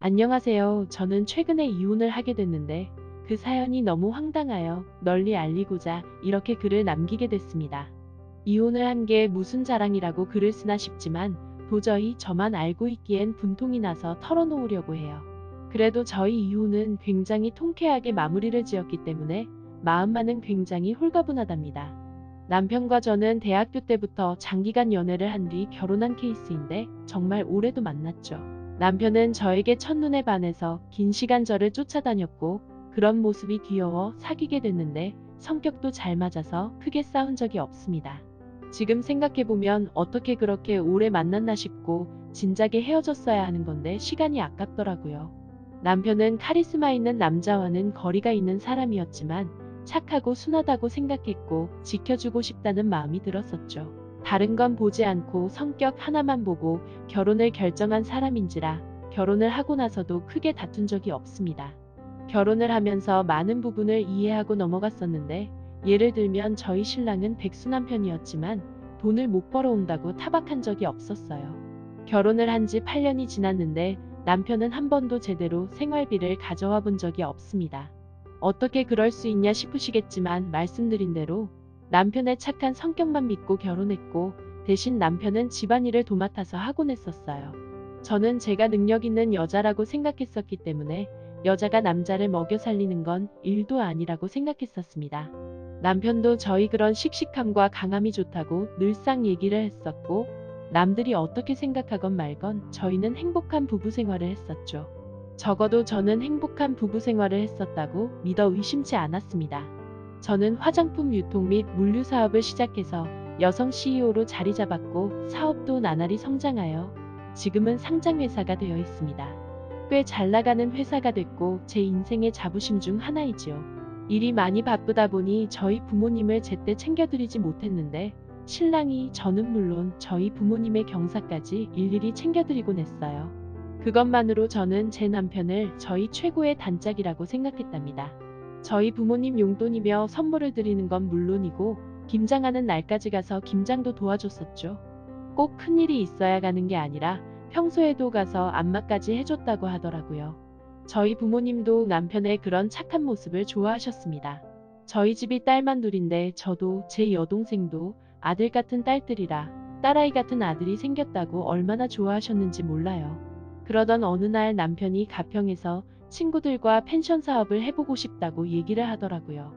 안녕하세요. 저는 최근에 이혼을 하게 됐는데 그 사연이 너무 황당하여 널리 알리고자 이렇게 글을 남기게 됐습니다. 이혼을 한 게 무슨 자랑이라고 글을 쓰나 싶지만 도저히 저만 알고 있기엔 분통이 나서 털어놓으려고 해요. 그래도 저희 이혼은 굉장히 통쾌하게 마무리를 지었기 때문에 마음만은 굉장히 홀가분하답니다. 남편과 저는 대학교 때부터 장기간 연애를 한 뒤 결혼한 케이스인데 정말 오래도 만났죠. 남편은 저에게 첫눈에 반해서 긴 시간 저를 쫓아다녔고 그런 모습이 귀여워 사귀게 됐는데 성격도 잘 맞아서 크게 싸운 적이 없습니다. 지금 생각해보면 어떻게 그렇게 오래 만났나 싶고 진작에 헤어졌어야 하는 건데 시간이 아깝더라고요. 남편은 카리스마 있는 남자와는 거리가 있는 사람이었지만 착하고 순하다고 생각했고 지켜주고 싶다는 마음이 들었었죠. 다른 건 보지 않고 성격 하나만 보고 결혼을 결정한 사람인지라 결혼을 하고 나서도 크게 다툰 적이 없습니다. 결혼을 하면서 많은 부분을 이해하고 넘어갔었는데 예를 들면 저희 신랑은 백수 남편이었지만 돈을 못 벌어온다고 타박한 적이 없었어요. 결혼을 한 지 8년이 지났는데 남편은 한 번도 제대로 생활비를 가져와 본 적이 없습니다. 어떻게 그럴 수 있냐 싶으시겠지만 말씀드린 대로 남편의 착한 성격만 믿고 결혼했고 대신 남편은 집안일을 도맡아서 하곤 했었어요. 저는 제가 능력 있는 여자라고 생각했었기 때문에 여자가 남자를 먹여 살리는 건 일도 아니라고 생각했었습니다. 남편도 저희 그런 씩씩함과 강함이 좋다고 늘상 얘기를 했었고 남들이 어떻게 생각하건 말건 저희는 행복한 부부 생활을 했었죠. 적어도 저는 행복한 부부 생활을 했었다고 믿어 의심치 않았습니다. 저는 화장품 유통 및 물류 사업을 시작해서 여성 CEO로 자리 잡았고 사업도 나날이 성장하여 지금은 상장회사가 되어 있습니다. 꽤 잘 나가는 회사가 됐고 제 인생의 자부심 중 하나이지요. 일이 많이 바쁘다 보니 저희 부모님을 제때 챙겨드리지 못했는데 신랑이 저는 물론 저희 부모님의 경사까지 일일이 챙겨드리곤 했어요. 그것만으로 저는 제 남편을 저희 최고의 단짝이라고 생각했답니다. 저희 부모님 용돈이며 선물을 드리는 건 물론이고 김장하는 날까지 가서 김장도 도와줬었죠. 꼭 큰일이 있어야 가는 게 아니라 평소에도 가서 안마까지 해줬다고 하더라고요. 저희 부모님도 남편의 그런 착한 모습을 좋아하셨습니다. 저희 집이 딸만 둘인데 저도 제 여동생도 아들 같은 딸들이라 딸아이 같은 아들이 생겼다고 얼마나 좋아하셨는지 몰라요. 그러던 어느 날 남편이 가평에서 친구들과 펜션 사업을 해보고 싶다고 얘기를 하더라고요.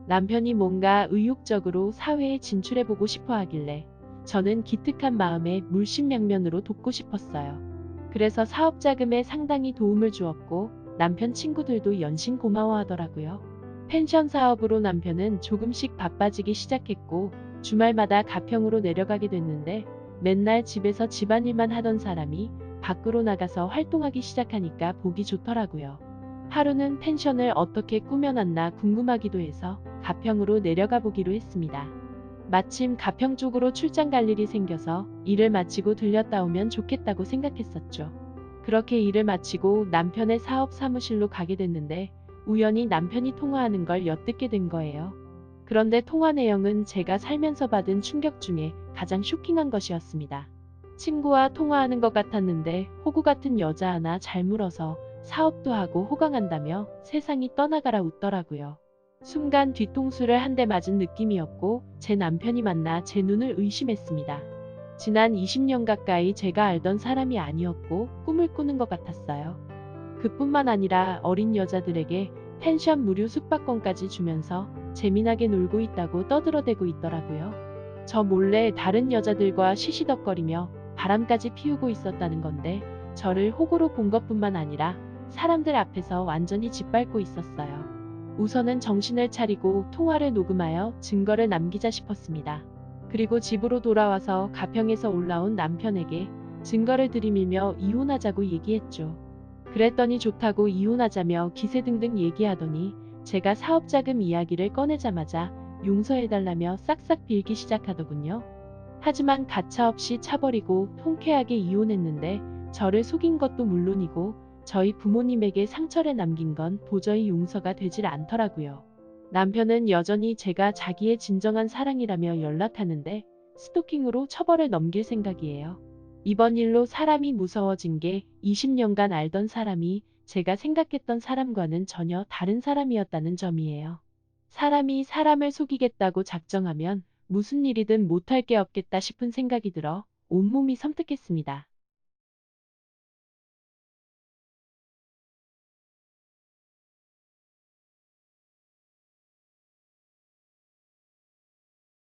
남편이 뭔가 의욕적으로 사회에 진출해보고 싶어 하길래 저는 기특한 마음에 물심양면으로 돕고 싶었어요. 그래서 사업 자금에 상당히 도움을 주었고 남편 친구들도 연신 고마워하더라고요. 펜션 사업으로 남편은 조금씩 바빠지기 시작했고 주말마다 가평으로 내려가게 됐는데 맨날 집에서 집안일만 하던 사람이 밖으로 나가서 활동하기 시작하니까 보기 좋더라고요. 하루는 펜션을 어떻게 꾸며놨나 궁금하기도 해서 가평으로 내려가 보기로 했습니다. 마침 가평 쪽으로 출장 갈 일이 생겨서 일을 마치고 들렸다 오면 좋겠다고 생각했었죠. 그렇게 일을 마치고 남편의 사업 사무실로 가게 됐는데 우연히 남편이 통화하는 걸 엿듣게 된 거예요. 그런데 통화 내용은 제가 살면서 받은 충격 중에 가장 쇼킹한 것이었습니다. 친구와 통화하는 것 같았는데 호구 같은 여자 하나 잘 물어서 사업도 하고 호강한다며 세상이 떠나가라 웃더라고요. 순간 뒤통수를 한 대 맞은 느낌이었고 제 남편이 만나 제 눈을 의심했습니다. 지난 20년 가까이 제가 알던 사람이 아니었고 꿈을 꾸는 것 같았어요. 그뿐만 아니라 어린 여자들에게 펜션 무료 숙박권까지 주면서 재미나게 놀고 있다고 떠들어대고 있더라고요. 저 몰래 다른 여자들과 시시덕거리며 바람까지 피우고 있었다는 건데 저를 호구로 본 것뿐만 아니라 사람들 앞에서 완전히 짓밟고 있었어요. 우선은 정신을 차리고 통화를 녹음하여 증거를 남기자 싶었습니다. 그리고 집으로 돌아와서 가평에서 올라온 남편에게 증거를 들이밀며 이혼하자고 얘기했죠. 그랬더니 좋다고 이혼하자며 기세등등 얘기하더니 제가 사업자금 이야기를 꺼내자마자 용서해달라며 싹싹 빌기 시작하더군요. 하지만 가차없이 차버리고 통쾌하게 이혼했는데 저를 속인 것도 물론이고 저희 부모님에게 상처를 남긴 건 도저히 용서가 되질 않더라고요. 남편은 여전히 제가 자기의 진정한 사랑이라며 연락하는데 스토킹으로 처벌을 넘길 생각이에요. 이번 일로 사람이 무서워진 게 20년간 알던 사람이 제가 생각했던 사람과는 전혀 다른 사람이었다는 점이에요. 사람이 사람을 속이겠다고 작정하면 무슨 일이든 못할 게 없겠다 싶은 생각이 들어 온몸이 섬뜩했습니다.